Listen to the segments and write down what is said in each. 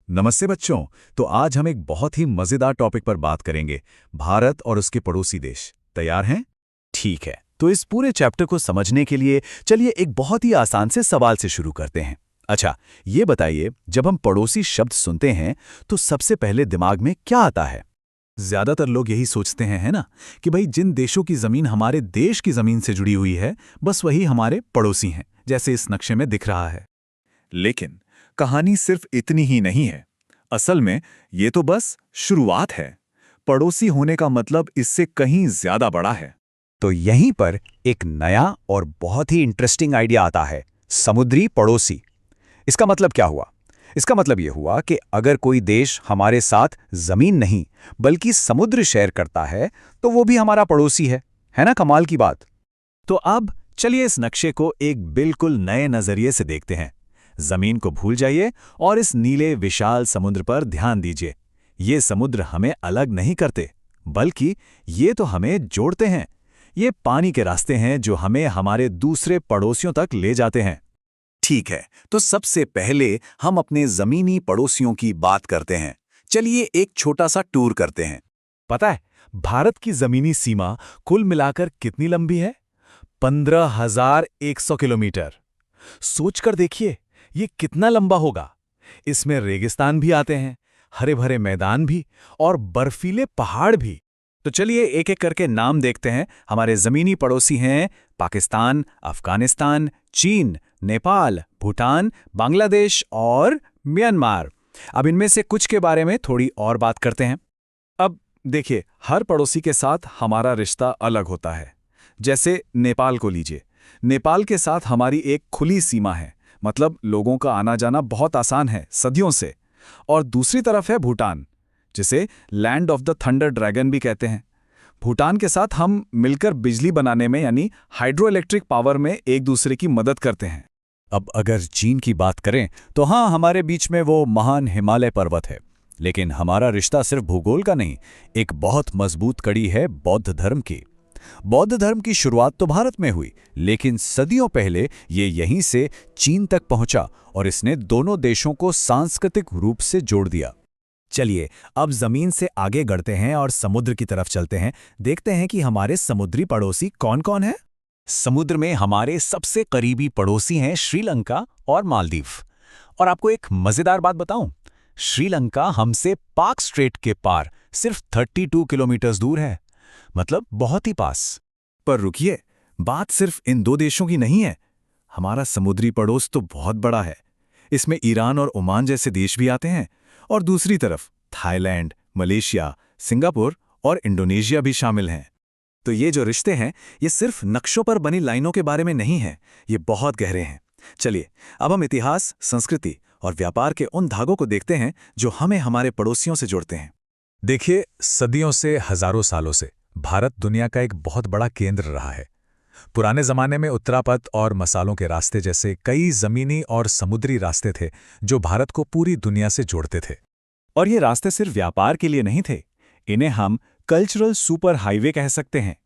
नमस्ते बच्चों। तो आज हम एक बहुत ही मजेदार टॉपिक पर बात करेंगे, भारत और उसके पड़ोसी देश। तैयार हैं? ठीक है, तो इस पूरे चैप्टर को समझने के लिए चलिए एक बहुत ही आसान से सवाल से शुरू करते हैं। अच्छा, ये बताइए, जब हम पड़ोसी शब्द सुनते हैं तो सबसे पहले दिमाग में क्या आता है? ज्यादातर लोग यही सोचते हैं, है ना, कि भाई जिन देशों की जमीन हमारे देश की जमीन से जुड़ी हुई है, बस वही हमारे पड़ोसी हैं, जैसे इस नक्शे में दिख रहा है। लेकिन कहानी सिर्फ इतनी ही नहीं है। असल में ये तो बस शुरुआत है। पड़ोसी होने का मतलब इससे कहीं ज्यादा बड़ा है। तो यहीं पर एक नया और बहुत ही इंटरेस्टिंग आइडिया आता है, समुद्री पड़ोसी। इसका मतलब क्या हुआ? इसका मतलब यह हुआ कि अगर कोई देश हमारे साथ जमीन नहीं बल्कि समुद्र शेयर करता है तो वो भी हमारा पड़ोसी है ना? कमाल की बात। तो अब चलिए इस नक्शे को एक बिल्कुल नए नजरिए से देखते हैं। जमीन को भूल जाइए और इस नीले विशाल समुद्र पर ध्यान दीजिए। ये समुद्र हमें अलग नहीं करते, बल्कि ये तो हमें जोड़ते हैं। ये पानी के रास्ते हैं जो हमें हमारे दूसरे पड़ोसियों तक ले जाते हैं। ठीक है, तो सबसे पहले हम अपने जमीनी पड़ोसियों की बात करते हैं। चलिए एक छोटा सा टूर करते हैं। पता है, भारत की जमीनी सीमा कुल मिलाकर कितनी लंबी है? 15,100 किलोमीटर। सोचकर देखिए, ये कितना लंबा होगा। इसमें रेगिस्तान भी आते हैं, हरे भरे मैदान भी, और बर्फीले पहाड़ भी। तो चलिए एक एक करके नाम देखते हैं। हमारे जमीनी पड़ोसी हैं पाकिस्तान, अफगानिस्तान, चीन, नेपाल, भूटान, बांग्लादेश और म्यांमार। अब इनमें से कुछ के बारे में थोड़ी और बात करते हैं। अब देखिए, हर पड़ोसी के साथ हमारा रिश्ता अलग होता है। जैसे नेपाल को लीजिए। नेपाल के साथ हमारी एक खुली सीमा है, मतलब लोगों का आना जाना बहुत आसान है सदियों से। और दूसरी तरफ है भूटान, जिसे land of the thunder dragon भी कहते हैं। भूटान के साथ हम मिलकर बिजली बनाने में, यानी हाइड्रो इलेक्ट्रिक पावर में, एक दूसरे की मदद करते हैं। अब अगर चीन की बात करें तो हाँ, हमारे बीच में वो महान हिमालय पर्वत है। लेकिन हमारा रिश्ता सिर्फ भूगोल का नहीं, एक बहुत मजबूत कड़ी है बौद्ध धर्म की। बौद्ध धर्म की शुरुआत तो भारत में हुई, लेकिन सदियों पहले ये यहीं से चीन तक पहुंचा और इसने दोनों देशों को सांस्कृतिक रूप से जोड़ दिया। चलिए अब जमीन से आगे बढ़ते हैं और समुद्र की तरफ चलते हैं। देखते हैं कि हमारे समुद्री पड़ोसी कौन कौन हैं। समुद्र में हमारे सबसे करीबी पड़ोसी हैं श्रीलंका और मालदीव। और आपको एक मजेदार बात बताऊं, श्रीलंका हमसे पाक स्ट्रेट के पार सिर्फ 32 किलोमीटर दूर है, मतलब बहुत ही पास। पर रुकिए, बात सिर्फ इन दो देशों की नहीं है। हमारा समुद्री पड़ोस तो बहुत बड़ा है। इसमें ईरान और ओमान जैसे देश भी आते हैं, और दूसरी तरफ थाईलैंड, मलेशिया, सिंगापुर और इंडोनेशिया भी शामिल हैं। तो ये जो रिश्ते हैं, ये सिर्फ नक्शों पर बनी लाइनों के बारे में नहीं है, ये बहुत गहरे हैं। चलिए अब हम इतिहास, संस्कृति और व्यापार के उन धागों को देखते हैं जो हमें हमारे पड़ोसियों से जोड़ते हैं। देखिए, सदियों से, हजारों सालों से भारत दुनिया का एक बहुत बड़ा केंद्र रहा है। पुराने जमाने में उत्तरापथ और मसालों के रास्ते जैसे कई जमीनी और समुद्री रास्ते थे जो भारत को पूरी दुनिया से जोड़ते थे। और ये रास्ते सिर्फ व्यापार के लिए नहीं थे, इन्हें हम कल्चरल सुपर हाईवे कह सकते हैं।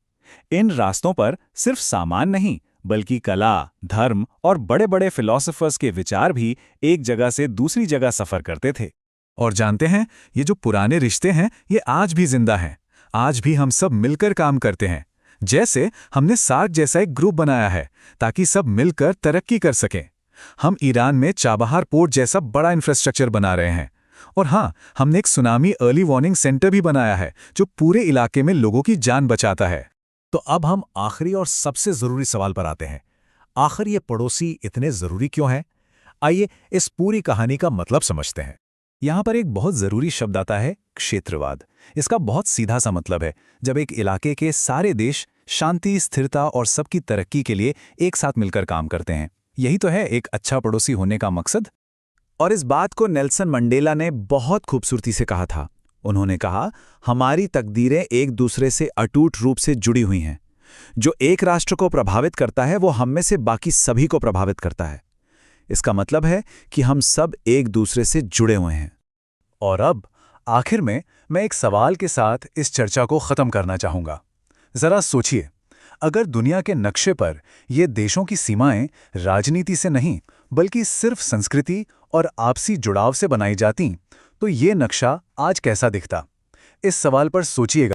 इन रास्तों पर सिर्फ सामान नहीं, बल्कि कला, धर्म और बड़े बड़े फिलोसोफर्स के विचार भी एक जगह से दूसरी जगह सफर करते थे। और जानते हैं, ये जो पुराने रिश्ते हैं, ये आज भी जिंदा हैं। आज भी हम सब मिलकर काम करते हैं। जैसे हमने सार्क जैसा एक ग्रुप बनाया है ताकि सब मिलकर तरक्की कर सकें। हम ईरान में चाबहार पोर्ट जैसा बड़ा इंफ्रास्ट्रक्चर बना रहे हैं। और हाँ, हमने एक सुनामी अर्ली वार्निंग सेंटर भी बनाया है जो पूरे इलाके में लोगों की जान बचाता है। तो अब हम आखिरी और सबसे जरूरी सवाल पर आते हैं। आखिर ये पड़ोसी इतने जरूरी क्यों हैं? आइए इस पूरी कहानी का मतलब समझते हैं। यहाँ पर एक बहुत जरूरी शब्द आता है, क्षेत्रवाद। इसका बहुत सीधा सा मतलब है, जब एक इलाके के सारे देश शांति, स्थिरता और सबकी तरक्की के लिए एक साथ मिलकर काम करते हैं। यही तो है एक अच्छा पड़ोसी होने का मकसद। और इस बात को नेल्सन मंडेला ने बहुत खूबसूरती से कहा था। उन्होंने कहा, हमारी तकदीरें एक दूसरे से अटूट रूप से जुड़ी हुई हैं। जो एक राष्ट्र को प्रभावित करता है वो हम में से बाकी सभी को प्रभावित करता है। इसका मतलब है कि हम सब एक दूसरे से जुड़े हुए हैं। और अब आखिर में मैं एक सवाल के साथ इस चर्चा को खत्म करना चाहूंगा। जरा सोचिए, अगर दुनिया के नक्शे पर ये देशों की सीमाएं राजनीति से नहीं बल्कि सिर्फ संस्कृति और आपसी जुड़ाव से बनाई जाती तो ये नक्शा आज कैसा दिखता? इस सवाल पर सोचिएगा।